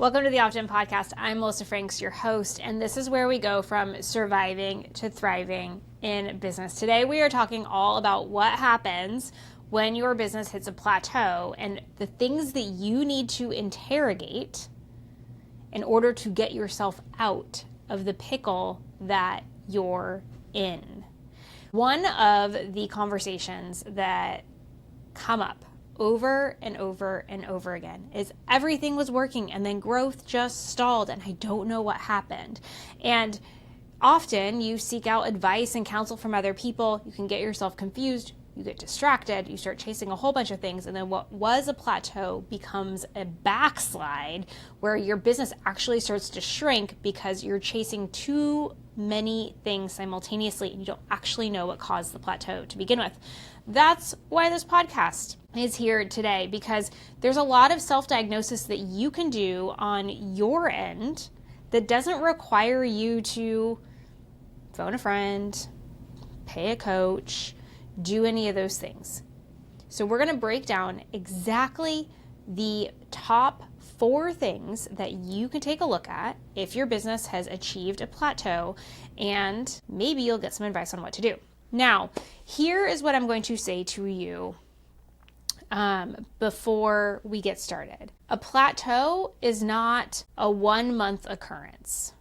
Welcome to the Opt-In Podcast. I'm Melissa Franks, your host, and this is where we go from surviving to thriving in business. Today, we are talking all about what happens when your business hits a plateau and the things that you need to interrogate in order to get yourself out of the pickle that you're in. One of the conversations that come up over and over and over again is everything was working and then growth just stalled and I don't know what happened. And often you seek out advice and counsel from other people. You can get yourself confused, you get distracted, you start chasing a whole bunch of things, and then what was a plateau becomes a backslide where your business actually starts to shrink because you're chasing too many things simultaneously and you don't actually know what caused the plateau to begin with. That's why this podcast is here today, because there's a lot of self-diagnosis that you can do on your end that doesn't require you to phone a friend, pay a coach, do any of those things. So we're going to break down exactly the top 4 things that you can take a look at if your business has achieved a plateau, and maybe you'll get some advice on what to do. Now, here is what I'm going to say to you before we get started. A plateau is not a 1-month occurrence.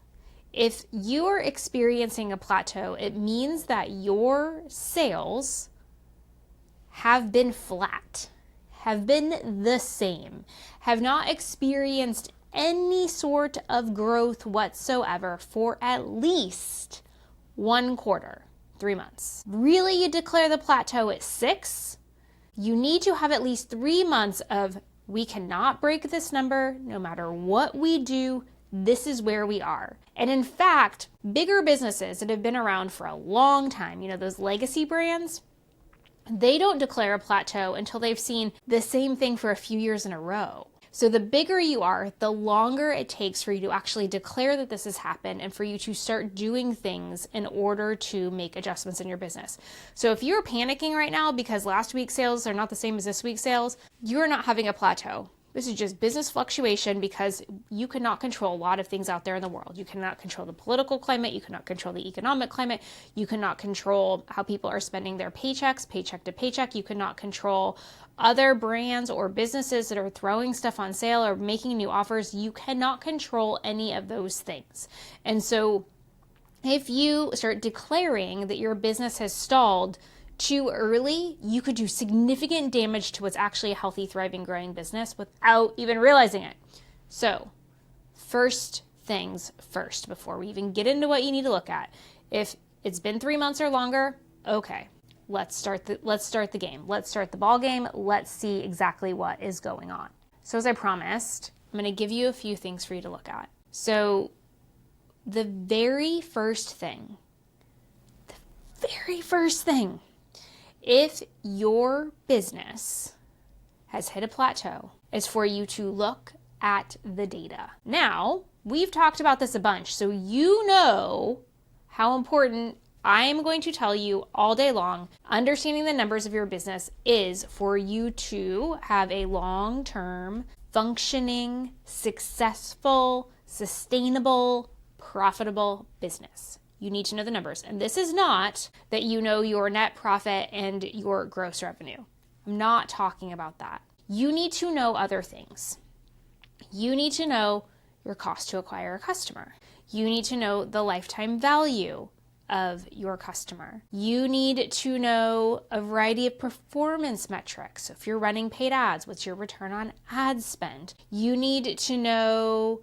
If you are experiencing a plateau, it means that your sales have been flat, have been the same, have not experienced any sort of growth whatsoever for at least 1 quarter. 3 months. Really, you declare the plateau at 6, you need to have at least 3 months of, we cannot break this number, no matter what we do, this is where we are. And in fact, bigger businesses that have been around for a long time, those legacy brands, they don't declare a plateau until they've seen the same thing for a few years in a row. So the bigger you are, the longer it takes for you to actually declare that this has happened and for you to start doing things in order to make adjustments in your business. So if you're panicking right now because last week's sales are not the same as this week's sales, you're not having a plateau. This is just business fluctuation because you cannot control a lot of things out there in the world. You cannot control the political climate. You cannot control the economic climate. You cannot control how people are spending their paychecks, paycheck to paycheck. You cannot control other brands or businesses that are throwing stuff on sale or making new offers. You cannot control any of those things. And so if you start declaring that your business has stalled too early, you could do significant damage to what's actually a healthy, thriving, growing business without even realizing it. So, first things first, before we even get into what you need to look at. If it's been 3 months or longer, okay, let's start the game. Let's start the ball game. Let's see exactly what is going on. So as I promised, I'm going to give you a few things for you to look at. So the very first thing, if your business has hit a plateau, is for you to look at the data. Now, we've talked about this a bunch, so you know how important I am going to tell you all day long. Understanding the numbers of your business is for you to have a long-term, functioning, successful, sustainable, profitable business. You need to know the numbers. And this is not that you know your net profit and your gross revenue. I'm not talking about that. You need to know other things. You need to know your cost to acquire a customer. You need to know the lifetime value of your customer. You need to know a variety of performance metrics. So if you're running paid ads, what's your return on ad spend? You need to know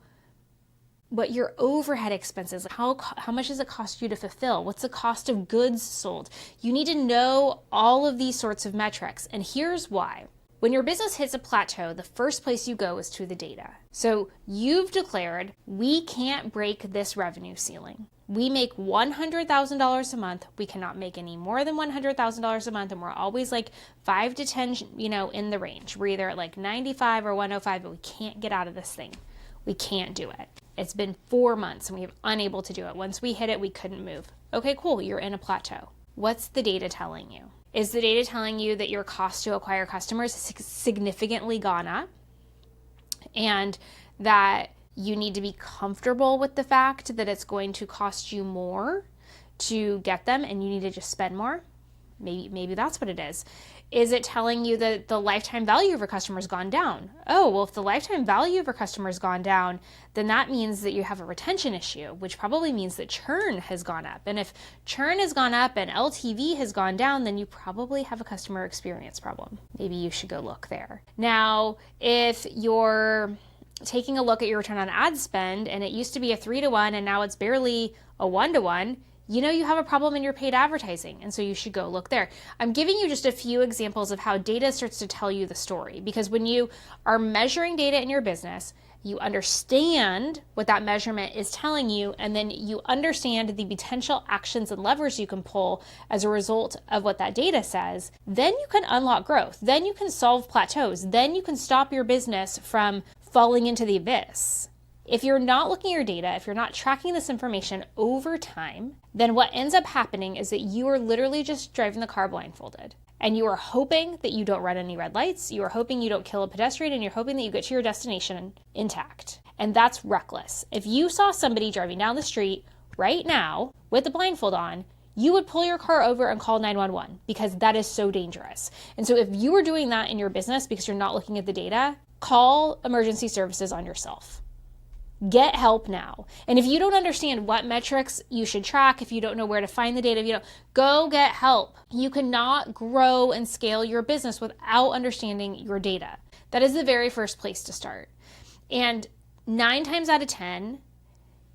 what your overhead expenses, how much does it cost you to fulfill? What's the cost of goods sold? You need to know all of these sorts of metrics. And here's why. When your business hits a plateau, the first place you go is to the data. So you've declared, we can't break this revenue ceiling. We make $100,000 a month. We cannot make any more than $100,000 a month. And we're always like 5 to 10, in the range. We're either at like 95 or 105, but we can't get out of this thing. We can't do it. It's been 4 months and we're unable to do it. Once we hit it, we couldn't move. Okay, cool. You're in a plateau. What's the data telling you? Is the data telling you that your cost to acquire customers has significantly gone up and that you need to be comfortable with the fact that it's going to cost you more to get them and you need to just spend more. Maybe that's what it is. Is it telling you that the lifetime value of your customer has gone down? Oh, well, if the lifetime value of your customer has gone down, then that means that you have a retention issue, which probably means that churn has gone up. And if churn has gone up and LTV has gone down, then you probably have a customer experience problem. Maybe you should go look there. Now, if you're taking a look at your return on ad spend and it used to be a 3-to-1 and now it's barely a 1-to-1, you know you have a problem in your paid advertising, and so you should go look there. I'm giving you just a few examples of how data starts to tell you the story, because when you are measuring data in your business, you understand what that measurement is telling you, and then you understand the potential actions and levers you can pull as a result of what that data says. Then you can unlock growth. Then you can solve plateaus. Then you can stop your business from falling into the abyss. If you're not looking at your data, if you're not tracking this information over time, then what ends up happening is that you are literally just driving the car blindfolded. And you are hoping that you don't run any red lights, you are hoping you don't kill a pedestrian, and you're hoping that you get to your destination intact. And that's reckless. If you saw somebody driving down the street right now with the blindfold on, you would pull your car over and call 911 because that is so dangerous. And so if you are doing that in your business because you're not looking at the data, call emergency services on yourself. Get help now. And if you don't understand what metrics you should track, if you don't know where to find the data, if you don't, go get help. You cannot grow and scale your business without understanding your data. That is the very first place to start. And 9 times out of 10,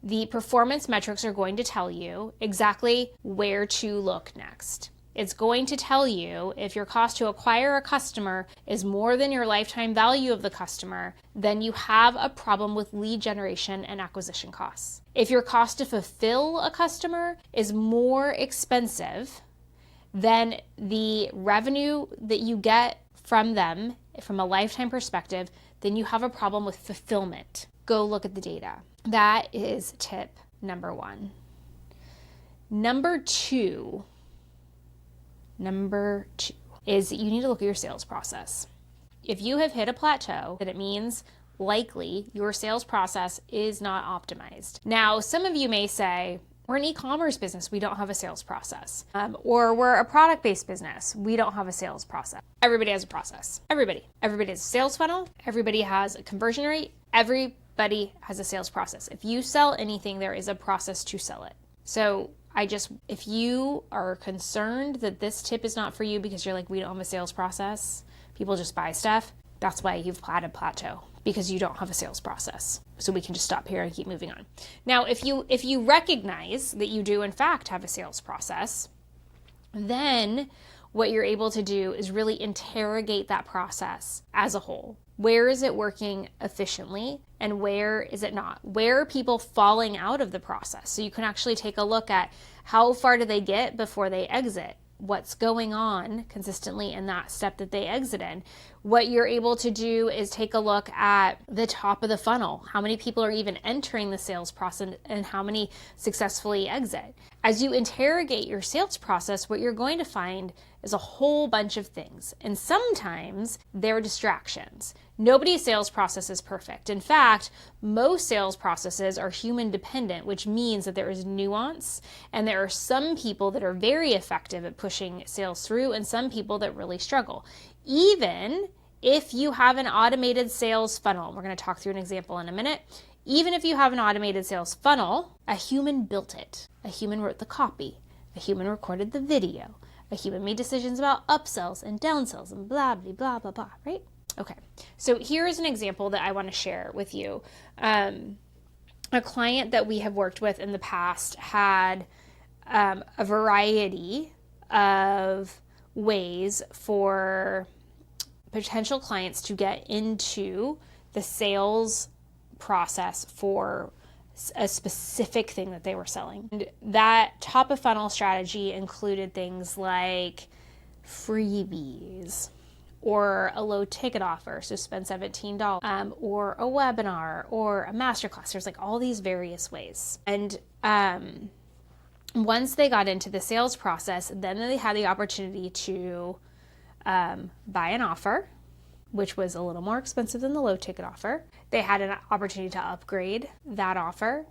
the performance metrics are going to tell you exactly where to look next. It's going to tell you if your cost to acquire a customer is more than your lifetime value of the customer, then you have a problem with lead generation and acquisition costs. If your cost to fulfill a customer is more expensive than the revenue that you get from them from a lifetime perspective, then you have a problem with fulfillment. Go look at the data. That is tip number 1. Number two is that you need to look at your sales process. If you have hit a plateau, then it means likely your sales process is not optimized. Now, some of you may say, we're an e-commerce business, we don't have a sales process. Or we're a product-based business, we don't have a sales process. Everybody has a process. Everybody has a sales funnel. Everybody has a conversion rate. Everybody has a sales process. If you sell anything, there is a process to sell it. So if you are concerned that this tip is not for you because you're like, we don't have a sales process, people just buy stuff, that's why you've had a plateau, because you don't have a sales process. So we can just stop here and keep moving on. Now, if you recognize that you do in fact have a sales process, then what you're able to do is really interrogate that process as a whole. Where is it working efficiently and where is it not? Where are people falling out of the process? So you can actually take a look at how far do they get before they exit? What's going on consistently in that step that they exited? What you're able to do is take a look at the top of the funnel. How many people are even entering the sales process and how many successfully exit? As you interrogate your sales process, what you're going to find is a whole bunch of things. And sometimes they're distractions. Nobody's sales process is perfect. In fact, most sales processes are human dependent, which means that there is nuance and there are some people that are very effective at pushing sales through and some people that really struggle. Even if you have an automated sales funnel, we're going to talk through an example in a minute. Even if you have an automated sales funnel, a human built it. A human wrote the copy. A human recorded the video. A human made decisions about upsells and downsells and blah, blah, blah, blah, blah, right? Okay, so here's an example that I want to share with you. A client that we have worked with in the past had a variety of ways for potential clients to get into the sales process for a specific thing that they were selling. And that top of funnel strategy included things like freebies or a low ticket offer, so spend $17, or a webinar or a masterclass. There's like all these various ways. And once they got into the sales process, then they had the opportunity to buy an offer, which was a little more expensive than the low ticket offer. They had an opportunity to upgrade that offer,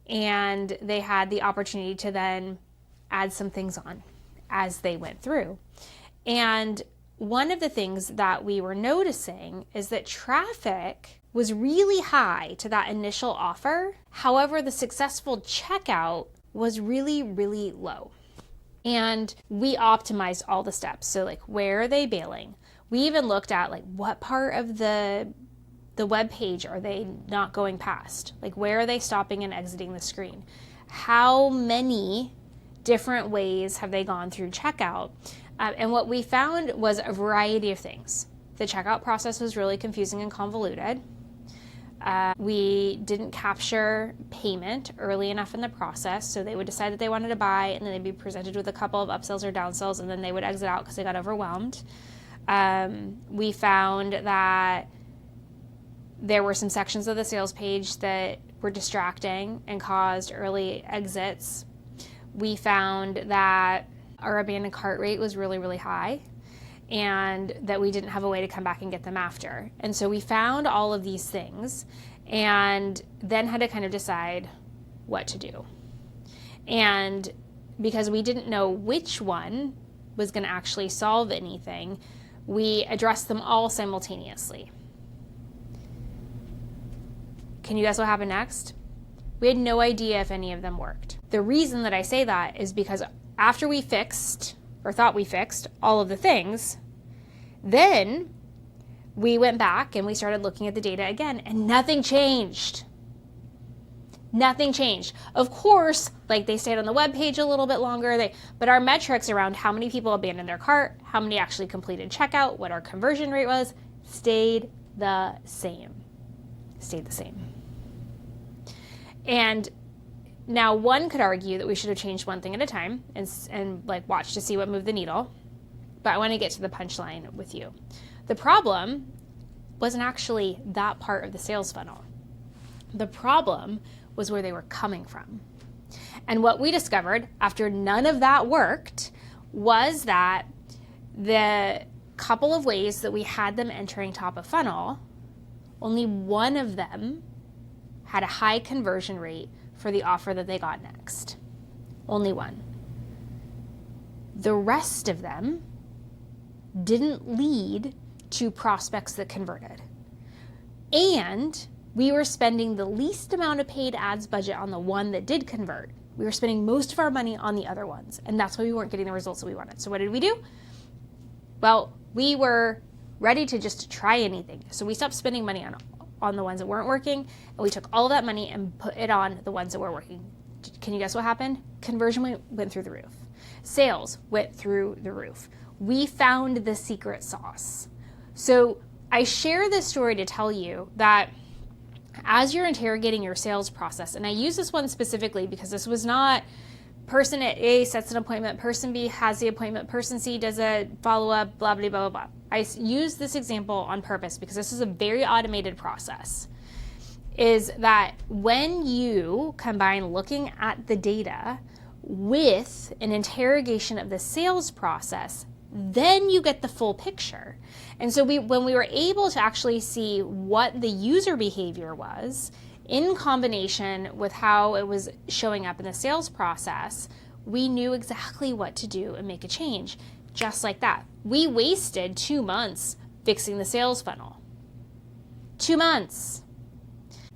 and they had the opportunity to then add some things on as they went through. And one of the things that we were noticing is that traffic was really high to that initial offer. However, the successful checkout was really, really low. And we optimized all the steps. So like, where are they bailing? We even looked at like, what part of the web page are they not going past? Like, where are they stopping and exiting the screen? How many different ways have they gone through checkout? And what we found was a variety of things. The checkout process was really confusing and convoluted. We didn't capture payment early enough in the process, so they would decide that they wanted to buy, and then they'd be presented with a couple of upsells or downsells, and then they would exit out because they got overwhelmed. We found that there were some sections of the sales page that were distracting and caused early exits. We found that our abandoned cart rate was really, really high, and that we didn't have a way to come back and get them after. And so we found all of these things and then had to kind of decide what to do. And because we didn't know which one was going to actually solve anything, we addressed them all simultaneously. Can you guess what happened next? We had no idea if any of them worked. The reason that I say that is because after we fixed, or thought we fixed, all of the things, then we went back and we started looking at the data again, and nothing changed. Nothing changed. Of course, like, they stayed on the web page a little bit longer, but our metrics around how many people abandoned their cart, how many actually completed checkout, what our conversion rate was, stayed the same. Stayed the same. And now one could argue that we should have changed one thing at a time and like watch to see what moved the needle. But I want to get to the punchline with you. The problem wasn't actually that part of the sales funnel. The problem was where they were coming from. And what we discovered after none of that worked was that the couple of ways that we had them entering top of funnel, only one of them had a high conversion rate for the offer that they got next. Only one. The rest of them didn't lead to prospects that converted. And we were spending the least amount of paid ads budget on the one that did convert. We were spending most of our money on the other ones, and that's why we weren't getting the results that we wanted. So what did we do? Well, we were ready to just try anything. So we stopped spending money on the ones that weren't working, and we took all of that money and put it on the ones that were working. Can you guess what happened? Conversion went through the roof. Sales went through the roof. We found the secret sauce. So I share this story to tell you that as you're interrogating your sales process, and I use this one specifically because this was not person A sets an appointment, person B has the appointment, person C does a follow-up, blah, blah, blah, blah, blah. I use this example on purpose because this is a very automated process, is that when you combine looking at the data with an interrogation of the sales process, then you get the full picture. And so when we were able to actually see what the user behavior was in combination with how it was showing up in the sales process, we knew exactly what to do and make a change. Just like that. We wasted 2 months fixing the sales funnel. 2 months.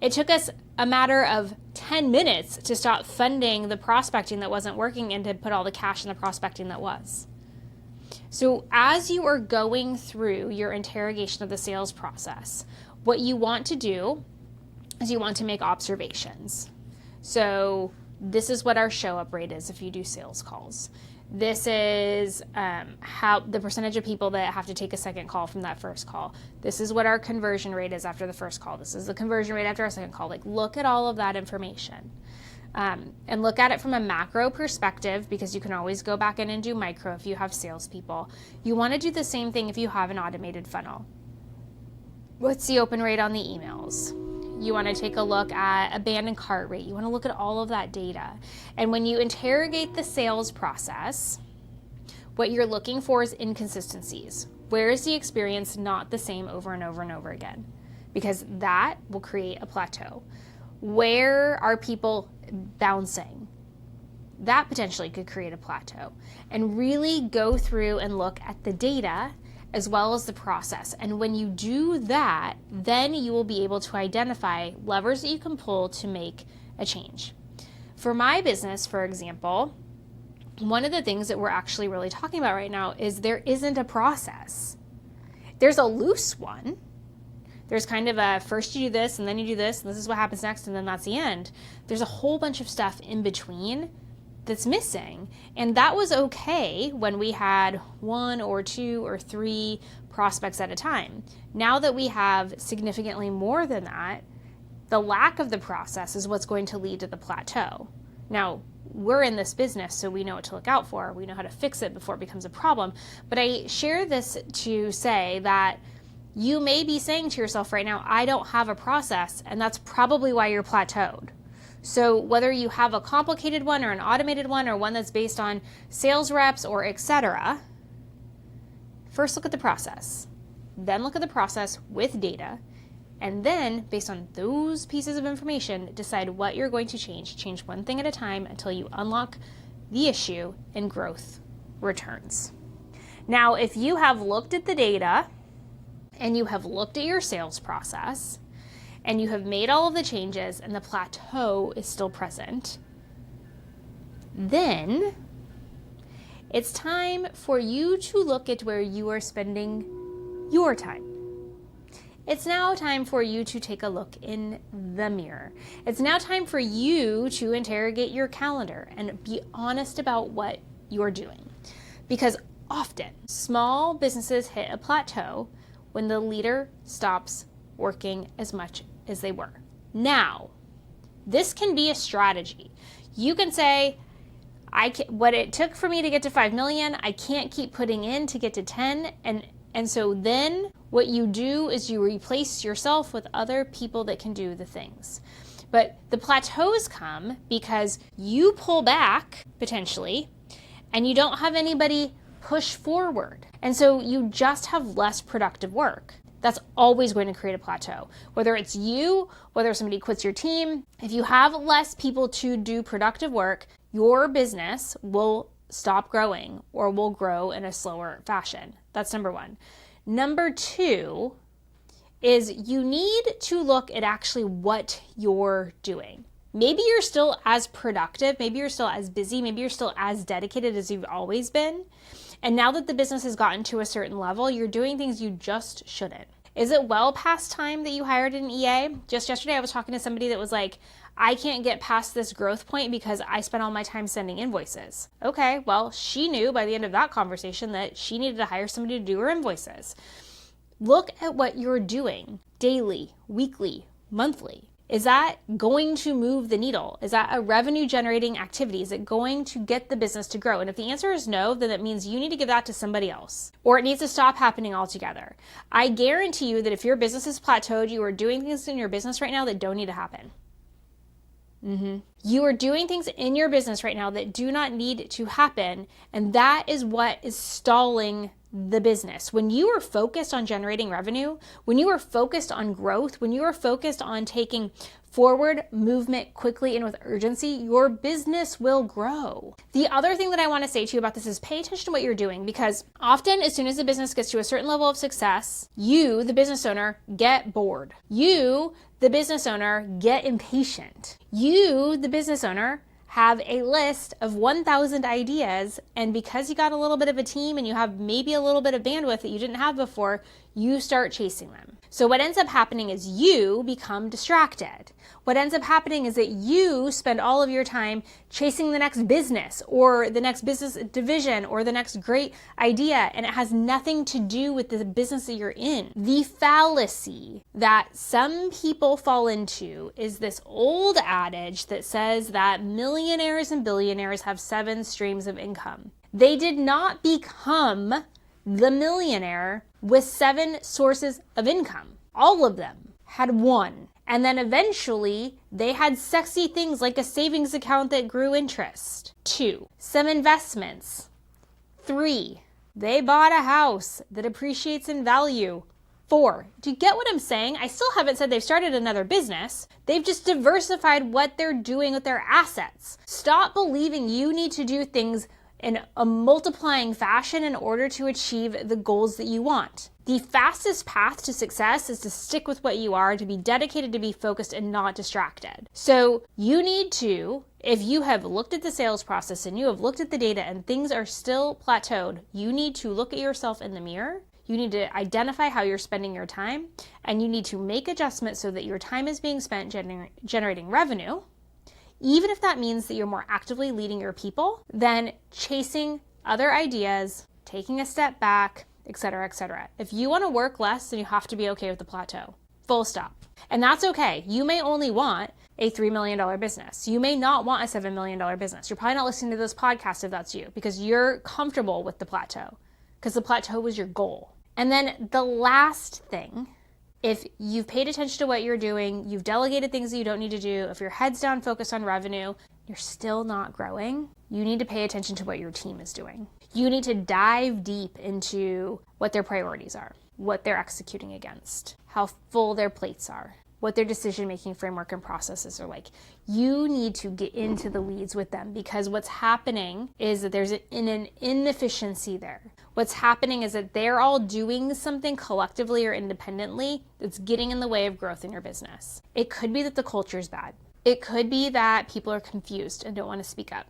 It took us a matter of 10 minutes to stop funding the prospecting that wasn't working and to put all the cash in the prospecting that was. So as you are going through your interrogation of the sales process, what you want to do is you want to make observations. So this is what our show up rate is if you do sales calls. This is how the percentage of people that have to take a second call from that first call. This is what our conversion rate is after the first call. This is the conversion rate after our second call. Like, look at all of that information. And look at it from a macro perspective, because you can always go back in and do micro if you have salespeople. You want to do the same thing if you have an automated funnel. What's the open rate on the emails? You want to take a look at abandoned cart rate. You want to look at all of that data. And when you interrogate the sales process, what you're looking for is inconsistencies. Where is the experience not the same over and over and over again? Because that will create a plateau. Where are people bouncing? That potentially could create a plateau. And really go through and look at the data as well as the process. And when you do that, then you will be able to identify levers that you can pull to make a change. For my business, for example, one of the things that we're actually really talking about right now is there isn't a process. There's a loose one. There's kind of a first you do this and then you do this and this is what happens next and then that's the end. There's a whole bunch of stuff in between that's missing. And that was okay when we had 1 or 2 or 3 prospects at a time. Now that we have significantly more than that, the lack of the process is what's going to lead to the plateau. Now, we're in this business, so we know what to look out for. We know how to fix it before it becomes a problem. But I share this to say that you may be saying to yourself right now, I don't have a process, and that's probably why you're plateaued. So whether you have a complicated one or an automated one or one that's based on sales reps or etc., first look at the process, then look at the process with data, and then based on those pieces of information, decide what you're going to change. Change one thing at a time until you unlock the issue and growth returns. Now, if you have looked at the data and you have looked at your sales process, and you have made all of the changes and the plateau is still present, then it's time for you to look at where you are spending your time. It's now time for you to take a look in the mirror. It's now time for you to interrogate your calendar and be honest about what you're doing. Because often, small businesses hit a plateau when the leader stops working as much as they were. Now, this can be a strategy. You can say, what it took for me to get to 5 million, I can't keep putting in to get to 10. And so then what you do is you replace yourself with other people that can do the things. But the plateaus come because you pull back, potentially, and you don't have anybody push forward. And so you just have less productive work. That's always going to create a plateau. Whether it's you, whether somebody quits your team, if you have less people to do productive work, your business will stop growing or will grow in a slower fashion. That's number one. Number two is you need to look at actually what you're doing. Maybe you're still as productive, maybe you're still as busy, maybe you're still as dedicated as you've always been. And now that the business has gotten to a certain level, you're doing things you just shouldn't. Is it well past time that you hired an EA? Just yesterday I was talking to somebody that was like, I can't get past this growth point because I spent all my time sending invoices. Okay, well, she knew by the end of that conversation that she needed to hire somebody to do her invoices. Look at what you're doing daily, weekly, monthly. Is that going to move the needle? Is that a revenue generating activity? Is it going to get the business to grow? And if the answer is no, then it means you need to give that to somebody else, or it needs to stop happening altogether. I guarantee you that if your business is plateaued, you are doing things in your business right now that don't need to happen. You are doing things in your business right now that do not need to happen, and that is what is stalling the business. When you are focused on generating revenue, when you are focused on growth, when you are focused on taking forward movement quickly and with urgency, your business will grow. The other thing that I want to say to you about this is pay attention to what you're doing, because often as soon as the business gets to a certain level of success, you, the business owner, get bored. You, the business owner, get impatient. You, the business owner, have a list of 1,000 ideas, and because you got a little bit of a team and you have maybe a little bit of bandwidth that you didn't have before, you start chasing them. So what ends up happening is you become distracted. What ends up happening is that you spend all of your time chasing the next business or the next business division or the next great idea, and it has nothing to do with the business that you're in. The fallacy that some people fall into is this old adage that says that millionaires and billionaires have 7 streams of income. They did not become the millionaire with 7 sources of income. All of them had 1. And then eventually they had sexy things like a savings account that grew interest. 2, some investments. 3, They bought a house that appreciates in value. 4. Do you get what I'm saying? I still haven't said they've started another business. They've just diversified what they're doing with their assets. Stop believing you need to do things in a multiplying fashion in order to achieve the goals that you want. The fastest path to success is to stick with what you are, to be dedicated, to be focused, and not distracted. So you need to, if you have looked at the sales process and you have looked at the data and things are still plateaued, you need to look at yourself in the mirror. You need to identify how you're spending your time, and you need to make adjustments so that your time is being spent generating revenue, even if that means that you're more actively leading your people than chasing other ideas, taking a step back, etc., etc. If you want to work less, then you have to be okay with the plateau. Full stop. And that's okay. You may only want a $3 million business. You may not want a $7 million business. You're probably not listening to this podcast if that's you, because you're comfortable with the plateau, because the plateau was your goal. And then the last thing, if you've paid attention to what you're doing, you've delegated things that you don't need to do, if your head's down, focused on revenue, you're still not growing, you need to pay attention to what your team is doing. You need to dive deep into what their priorities are, what they're executing against, how full their plates are, what their decision-making framework and processes are like. You need to get into the weeds with them, because what's happening is that there's an inefficiency there. What's happening is that they're all doing something collectively or independently that's getting in the way of growth in your business. It could be that the culture is bad. It could be that people are confused and don't want to speak up.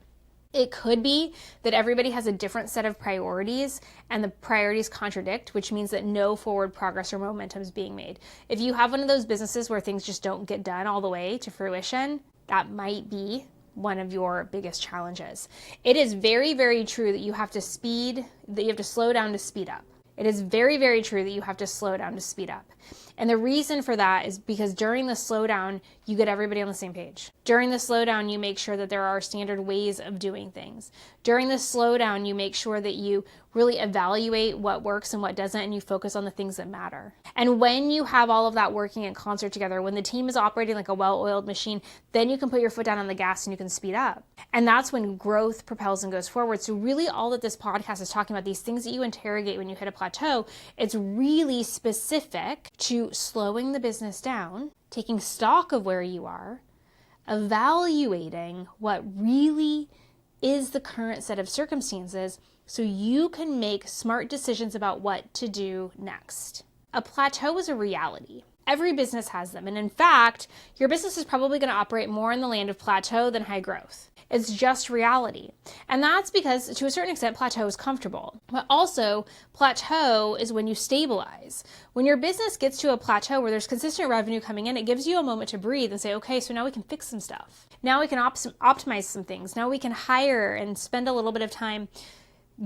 It could be that everybody has a different set of priorities and the priorities contradict, which means that no forward progress or momentum is being made. If you have one of those businesses where things just don't get done all the way to fruition, that might be one of your biggest challenges. It is very, very true that you have to slow down to speed up. It is very, very true that you have to slow down to speed up. And the reason for that is because during the slowdown, you get everybody on the same page. During the slowdown, you make sure that there are standard ways of doing things. During the slowdown, you make sure that you really evaluate what works and what doesn't, and you focus on the things that matter. And when you have all of that working in concert together, when the team is operating like a well-oiled machine, then you can put your foot down on the gas and you can speed up. And that's when growth propels and goes forward. So really all that this podcast is talking about, these things that you interrogate when you hit a plateau, it's really specific to slowing the business down, taking stock of where you are, evaluating what really is the current set of circumstances so you can make smart decisions about what to do next. A plateau is a reality. Every business has them. And in fact, your business is probably going to operate more in the land of plateau than high growth. It's just reality. And that's because, to a certain extent, plateau is comfortable. But also, plateau is when you stabilize. When your business gets to a plateau where there's consistent revenue coming in, it gives you a moment to breathe and say, okay, so now we can fix some stuff. Now we can optimize some things. Now we can hire and spend a little bit of time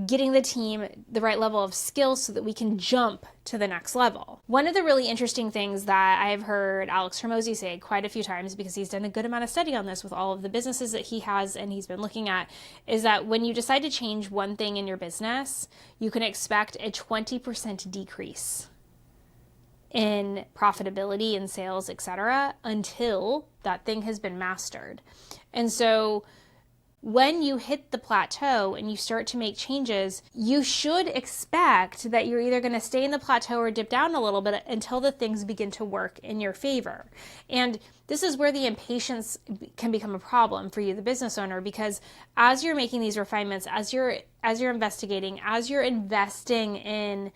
getting the team the right level of skills so that we can jump to the next level. One of the really interesting things that I've heard Alex Hormozi say quite a few times, because he's done a good amount of study on this with all of the businesses that he has and he's been looking at, is that when you decide to change one thing in your business, you can expect a 20% decrease in profitability and sales, etc., until that thing has been mastered. And so when you hit the plateau and you start to make changes, you should expect that you're either going to stay in the plateau or dip down a little bit until the things begin to work in your favor. And this is where the impatience can become a problem for you, the business owner, because as you're making these refinements, as you're investigating, as you're investing in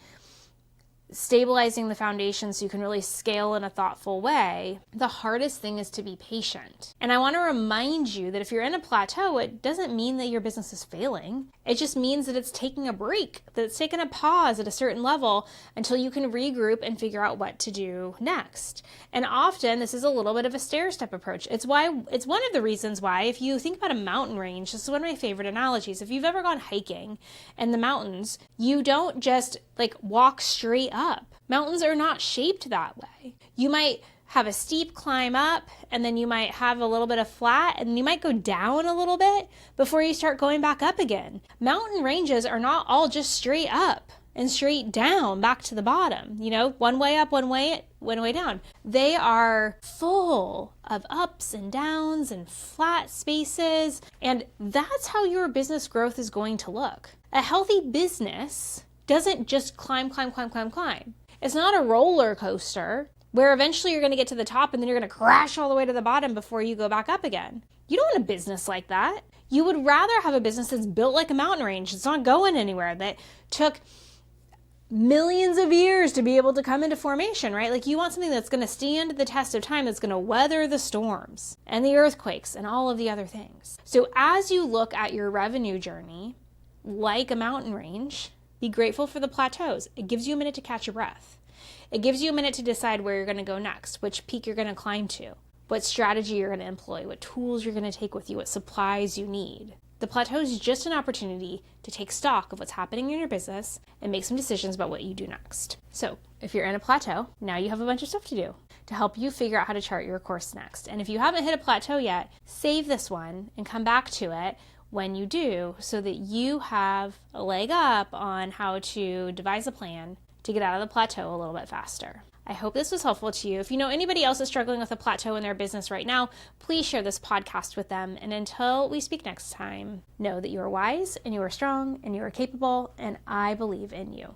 stabilizing the foundation so you can really scale in a thoughtful way, the hardest thing is to be patient. And I want to remind you that if you're in a plateau, it doesn't mean that your business is failing. It just means that it's taking a break, that it's taking a pause at a certain level until you can regroup and figure out what to do next. And often this is a little bit of a stair-step approach. It's one of the reasons why, if you think about a mountain range, this is one of my favorite analogies. If you've ever gone hiking in the mountains, you don't just walk straight up. Mountains are not shaped that way. You might have a steep climb up, and then you might have a little bit of flat, and you might go down a little bit before you start going back up again. Mountain ranges are not all just straight up and straight down back to the bottom, one way up, one way down. They are full of ups and downs and flat spaces, and that's how your business growth is going to look. A healthy business doesn't just climb, climb, climb, climb, climb. It's not a roller coaster where eventually you're going to get to the top and then you're going to crash all the way to the bottom before you go back up again. You don't want a business like that. You would rather have a business that's built like a mountain range. It's not going anywhere, that took millions of years to be able to come into formation, right? Like, you want something that's going to stand the test of time, that's going to weather the storms and the earthquakes and all of the other things. So as you look at your revenue journey, like a mountain range, be grateful for the plateaus. It gives you a minute to catch your breath. It gives you a minute to decide where you're going to go next, which peak you're going to climb to, what strategy you're going to employ, what tools you're going to take with you, what supplies you need. The plateau is just an opportunity to take stock of what's happening in your business and make some decisions about what you do next. So if you're in a plateau, now you have a bunch of stuff to do to help you figure out how to chart your course next. And if you haven't hit a plateau yet, save this one and come back to it when you do, so that you have a leg up on how to devise a plan to get out of the plateau a little bit faster. I hope this was helpful to you. If you know anybody else is struggling with a plateau in their business right now, please share this podcast with them. And until we speak next time, know that you are wise and you are strong and you are capable, and I believe in you.